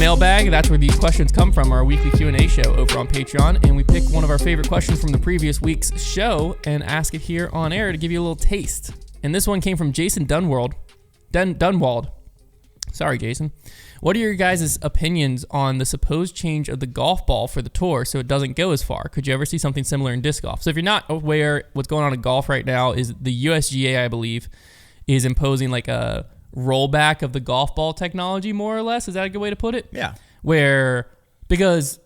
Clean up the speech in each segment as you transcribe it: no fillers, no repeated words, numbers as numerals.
mailbag. That's where these questions come from, our weekly Q&A show over on Patreon. And we pick one of our favorite questions from the previous week's show and ask it here on air to give you a little taste. And this one came from Jason Dunwald. Sorry, Jason. What are your guys' opinions on the supposed change of the golf ball for the tour so it doesn't go as far? Could you ever see something similar in disc golf? So if you're not aware, what's going on in golf right now is the USGA, I believe, is imposing like a rollback of the golf ball technology, more or less. Is that a good way to put it? Yeah. Because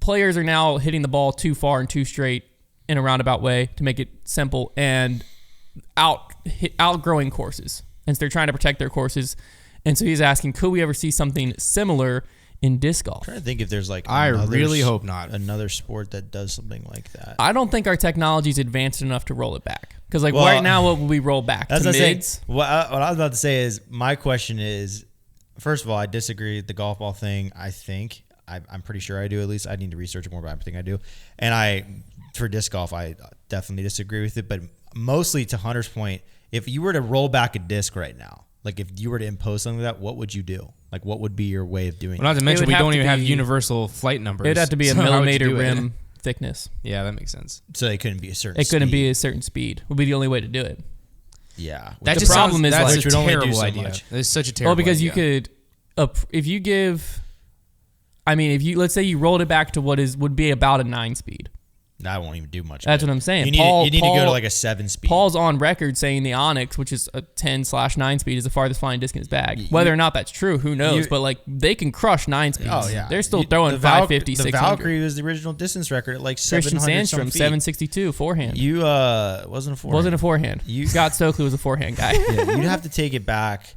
players are now hitting the ball too far and too straight in a roundabout way, to make it simple, and outgrowing courses. And so they're trying to protect their courses. And so he's asking, could we ever see something similar in disc golf? I'm trying to think if there's like I really hope not. Another sport that does something like that. I don't think our technology is advanced enough to roll it back. Because right now, what would we roll back? That's to what mids? what I was about to say is, my question is, first of all, I disagree with the golf ball thing. I'm pretty sure I do, at least. I need to research it more, but I think I do. And for disc golf, I definitely disagree with it. But mostly to Hunter's point, if you were to roll back a disc right now, like if you were to impose something like that, what would you do? Like, what would be your way of doing it? Not to mention, we don't even have universal flight numbers. It'd have to be a millimeter rim thickness. Yeah, that makes sense. So it couldn't be a certain It couldn't be a certain speed. Would be the only way to do it. Yeah. That the problem is that's like, a terrible so idea. much. It's such a terrible Well, because idea. you could, if you give, let's say you rolled it back to would be about a 9-speed. That won't even do much. That's what I'm saying. You need to go to like a 7-speed. Paul's on record saying the Onyx, which is a 10/9 speed, is the farthest flying disc in his bag. Whether or not that's true, who knows? But like, they can crush 9 speeds. Oh yeah, They're still throwing 550, The 600. Valkyrie was the original distance record at like 700 Christian some Sandstrom, feet. 762 forehand. You wasn't a forehand. Wasn't a forehand. Scott Stokely was a forehand guy. Yeah, you'd have to take it back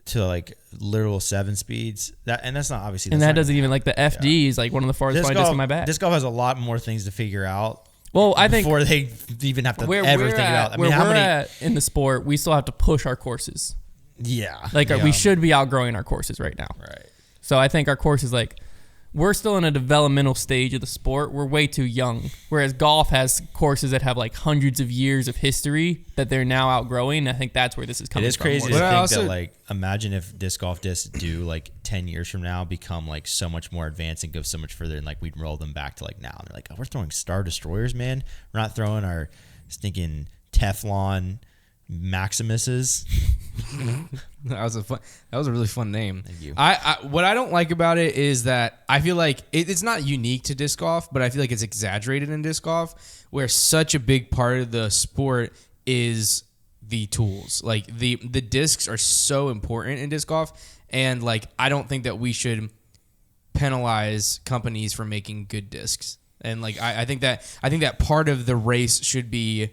to like literal 7 speeds. That's not obviously. And that doesn't even, like, the FD is like one of the farthest flying discs in my bag. Disc golf has a lot more things to figure out. Well, I think before they even have to ever think about. I mean, where we're at in the sport, we still have to push our courses. Yeah, Like we should be outgrowing our courses right now. Right. So I think our courses, like, we're still in a developmental stage of the sport. We're way too young. Whereas golf has courses that have like hundreds of years of history that they're now outgrowing. I think that's where this is coming from. It is crazy more. to think that, like, imagine if disc golf discs do like 10 years from now become like so much more advanced and go so much further, and like we'd roll them back to like now. And they're like, oh, we're throwing Star Destroyers, man. We're not throwing our stinking Teflon Maximuses. That was a really fun name. Thank you. What I don't like about it is that I feel like it's not unique to disc golf, but I feel like it's exaggerated in disc golf, where such a big part of the sport is the tools. Like the discs are so important in disc golf, and like I don't think that we should penalize companies for making good discs. And like I think that part of the race should be,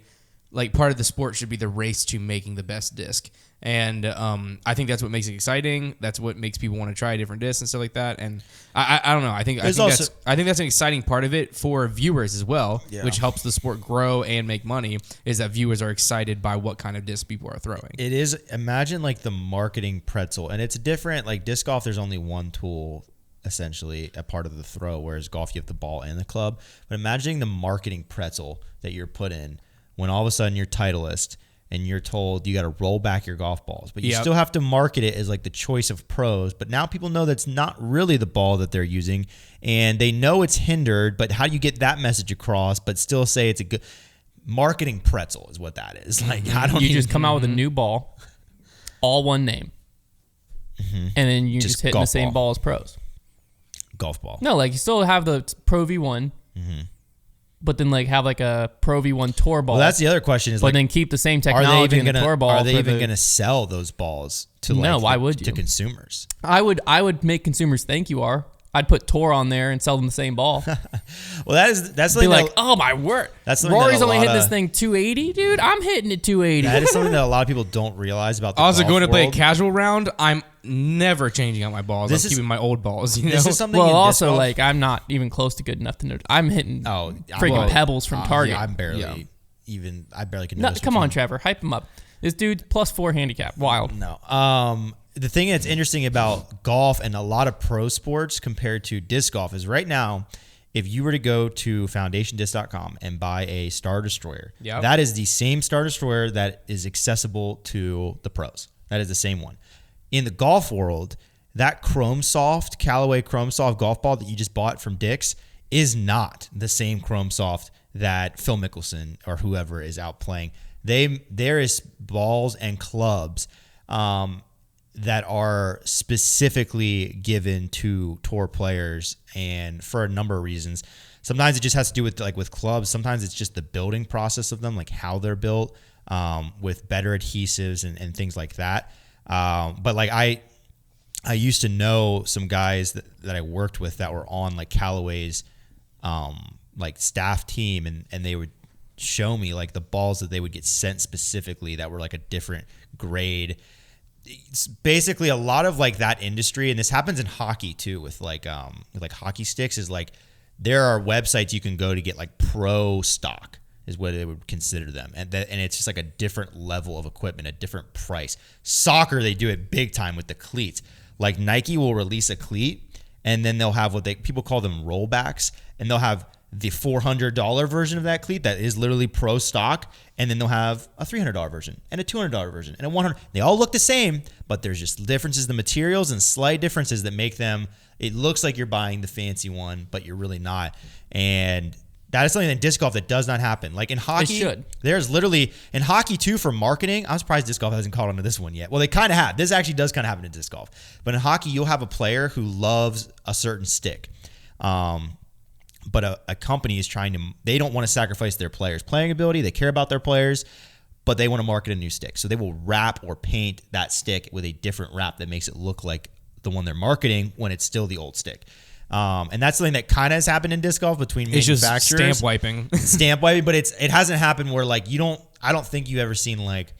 like, part of the sport should be the race to making the best disc. And I think that's what makes it exciting. That's what makes people want to try different discs and stuff like that. And I don't know. I think that's an exciting part of it for viewers as well, which helps the sport grow and make money, is that viewers are excited by what kind of disc people are throwing. It is. Imagine like the marketing pretzel, and it's different. Like disc golf, there's only one tool, essentially a part of the throw, whereas golf, you have the ball and the club. But imagining the marketing pretzel that you're put in when all of a sudden you're Titleist and you're told you got to roll back your golf balls, but you still have to market it as like the choice of pros. But now people know that's not really the ball that they're using, and they know it's hindered, but how do you get that message across but still say it's a good marketing pretzel is what that is. Like, you just come out with a new ball, all one name, and then you just hitting the same ball as pros. Golf ball. No, like you still have the Pro V1, but then like have like a Pro V1 Tour ball. Well, that's the other question. Is but like, then keep the same technology in the Tour ball. Are they even going to sell those balls to why would you? To consumers? I would make consumers think you are. I'd put Tour on there and sell them the same ball. Well, that's be like, oh my word, that's Rory's only hitting this thing 280, dude. I'm hitting it 280. That is something that a lot of people don't realize about the Also, golf going to play a world. casual round, I'm never changing out my balls. I'm keeping my old balls. You know? This is something. Well, in also, disc golf, like, I'm not even close to good enough to know. I'm hitting freaking pebbles from Target. Yeah, I'm barely even. I barely can. No, come on, Trevor, hype him up. This dude +4 handicap, wild. No. The thing that's interesting about golf and a lot of pro sports compared to disc golf is right now, if you were to go to foundationdisc.com and buy a Star Destroyer, that is the same Star Destroyer that is accessible to the pros. That is the same one. In the golf world, that Chrome Soft, Callaway Chrome Soft golf ball that you just bought from Dick's is not the same Chrome Soft that Phil Mickelson or whoever is out playing. There is balls and clubs that are specifically given to tour players, and for a number of reasons. Sometimes it just has to do with clubs. Sometimes it's just the building process of them, like how they're built, with better adhesives and things like that. But like I used to know some guys that I worked with that were on like Callaway's like staff team, and they would show me like the balls that they would get sent specifically that were like a different grade. It's basically a lot of like that industry, and this happens in hockey too with like hockey sticks, is like there are websites you can go to get like pro stock is what they would consider them, and it's just like a different level of equipment, a different price. Soccer, they do it big time with the cleats. Like Nike will release a cleat, and then they'll have what people call them rollbacks, and they'll have the $400 version of that cleat that is literally pro stock, and then they'll have a $300 version and a $200 version and a $100. They all look the same, but there's just differences in the materials and slight differences that make them, it looks like you're buying the fancy one, but you're really not. And that is something in disc golf that does not happen. Like in hockey, there's literally, in hockey too, for marketing, I'm surprised disc golf hasn't caught on to this one yet. Well, they kind of have. This actually does kind of happen in disc golf. But in hockey, you'll have a player who loves a certain stick. But a company is they don't want to sacrifice their players' playing ability. They care about their players, but they want to market a new stick. So they will wrap or paint that stick with a different wrap that makes it look like the one they're marketing when it's still the old stick. And that's something that kind of has happened in disc golf between manufacturers. It's just stamp wiping. Stamp wiping, but it hasn't happened where like I don't think you've ever seen like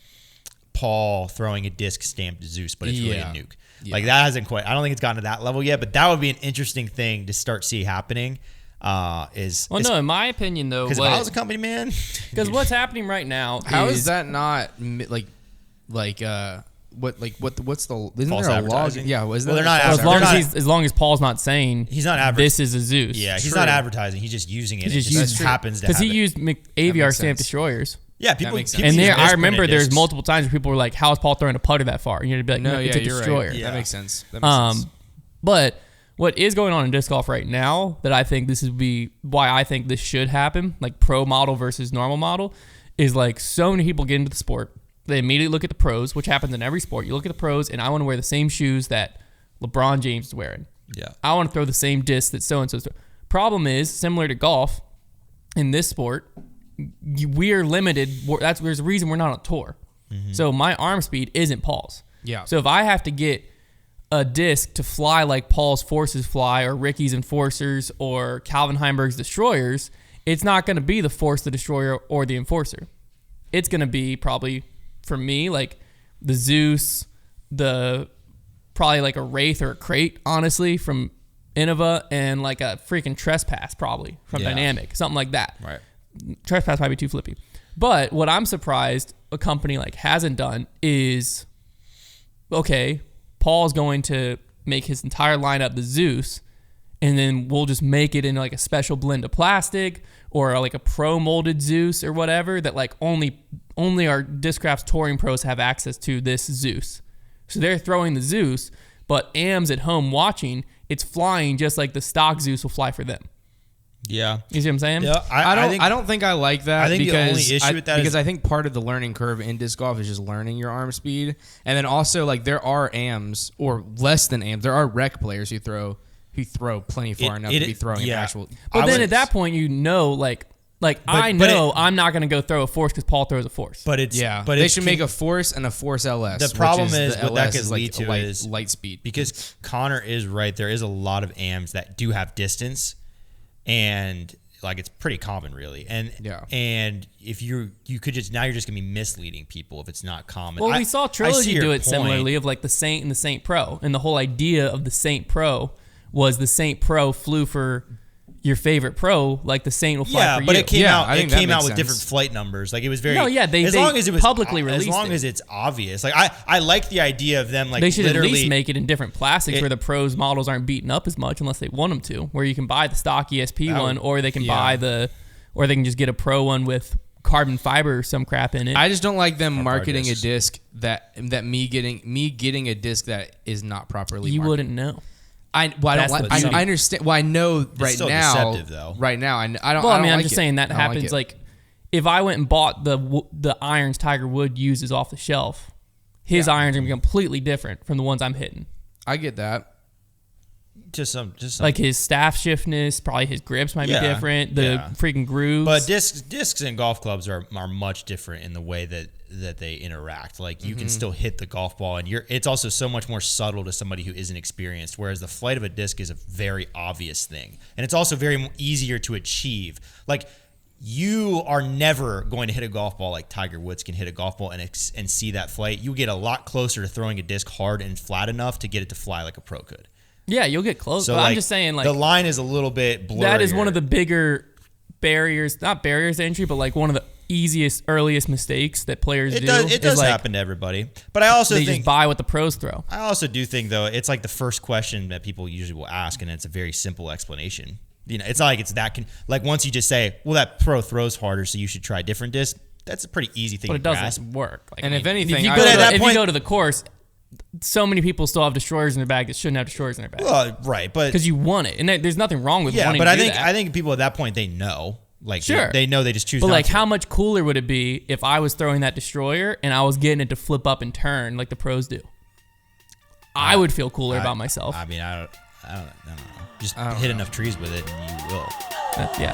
Paul throwing a disc stamped Zeus, but it's really a nuke. Yeah. Like that hasn't quite, I don't think it's gotten to that level yet, but that would be an interesting thing to start see happening. No, in my opinion though, because if I was a company man, because what's happening right now, how is that not what's the isn't false there a advertising? law? Yeah, was well, there they're not. As long as Paul's not saying he's not this is a Zeus. Yeah, he's not advertising. He's just using it. It just happens to because he have used AVR stamped destroyers. Yeah, people. And there, I remember there's multiple times where people were like, "How is Paul throwing a putter that far?" And you'd be like, "No, it's a destroyer." Right. Yeah. That makes sense. Sense. But what is going on in disc golf right now that I think this would be why I think this should happen, like pro model versus normal model, is like so many people get into the sport. They immediately look at the pros, which happens in every sport. You look at the pros, and I want to wear the same shoes that LeBron James is wearing. Yeah. I want to throw the same disc that so-and-so's throwing. Problem is, similar to golf, in this sport, we are limited. There's a reason we're not on tour. Mm-hmm. So my arm speed isn't Paul's. Yeah. So if I have to get a disc to fly like Paul's Forces fly or Ricky's Enforcers or Calvin Heimberg's Destroyers, it's not going to be the Force, the Destroyer, or the Enforcer. It's going to be probably, for me, like the Zeus, probably like a Wraith or a Crate, honestly, from Innova, and like a freaking Trespass probably from Dynamic, something like that. Right. Trespass might be too flippy. But what I'm surprised a company like hasn't done is, okay, Paul's going to make his entire lineup the Zeus, and then we'll just make it in like a special blend of plastic or like a pro molded Zeus or whatever that like only our Discraft's touring pros have access to this Zeus. So they're throwing the Zeus, but AMs at home watching, it's flying just like the stock Zeus will fly for them. Yeah. You see what I'm saying? Yeah. I don't think I like that. I think because the only issue with that because I think part of the learning curve in disc golf is just learning your arm speed. And then also like there are AMs or less than AMs. There are rec players who throw plenty far enough to be throwing actual. But then at that point, you know, I'm not going to go throw a Force because Paul throws a Force. But it's but they should make a Force and a Force LS. The problem is what that could lead to is light speed. Because Connor is right. There is a lot of AMs that do have distance, and like it's pretty common, really. And if you could just now you're just gonna be misleading people if it's not common. Well, we saw Trilogy do it similarly of like the Saint and the Saint Pro, and the whole idea of the Saint Pro was the Saint Pro flew for your favorite pro, like the Saint will fly for you. But it came out. It came out with sense. different flight numbers. Like it was very. No, yeah, they long as it was publicly released. As long as it's obvious. Like I like the idea of them like they should literally at least make it in different plastics where the pros models aren't beaten up as much unless they want them to. Where you can buy the stock ESP one, or they can buy or they can just get a pro one with carbon fiber or some crap in it. I just don't like them marketing discs. a disc that me getting a disc that is not properly. You marketed. wouldn't know. I don't That's like. the beauty. I understand. Well, I know right still now. deceptive, though. Right now, I don't. Well, I I don't mean, I'm like just it. saying that I don't like happens. it. Like, if I went and bought the irons Tiger Woods uses off the shelf, his irons are gonna be completely different from the ones I'm hitting. I get that. Just some. Like his staff shiftness, probably his grips might Yeah, be different. The yeah. freaking grooves. But discs and golf clubs are much different in the way that they interact. Like you can still hit the golf ball, and it's also so much more subtle to somebody who isn't experienced. Whereas the flight of a disc is a very obvious thing, and it's also very easier to achieve. Like you are never going to hit a golf ball like Tiger Woods can hit a golf ball and see that flight. You get a lot closer to throwing a disc hard and flat enough to get it to fly like a pro could. yeah, you'll get close. So but like, I'm just saying, like, the line is a little bit blurry. that is one of the bigger barriers, not barriers to entry, but like one of the easiest, earliest mistakes that players do. It does like, happen to everybody. But I also They think just buy what the pros throw. I also do think, though, it's like the first question that people usually will ask, and it's a very simple explanation. You know, it's not like it's that like once you just say, "Well, that pro throws harder, so you should try different discs." That's a pretty easy thing But to it doesn't grasp. work. Like, And I if mean, anything, if you I- go, But to, at that if point- you go to the course, so many people still have destroyers in their bag that shouldn't have destroyers in their bag Well, right, but because you want it, and there's nothing wrong with yeah, wanting but to I do think that. I think people at that point they know, like Sure. they know they just choose. But not like, to. how much cooler would it be if I was throwing that destroyer and I was getting it to flip up and turn like the pros do? I would feel cooler about myself. I mean, I don't know. Just hit enough trees with it, and you will. Yeah.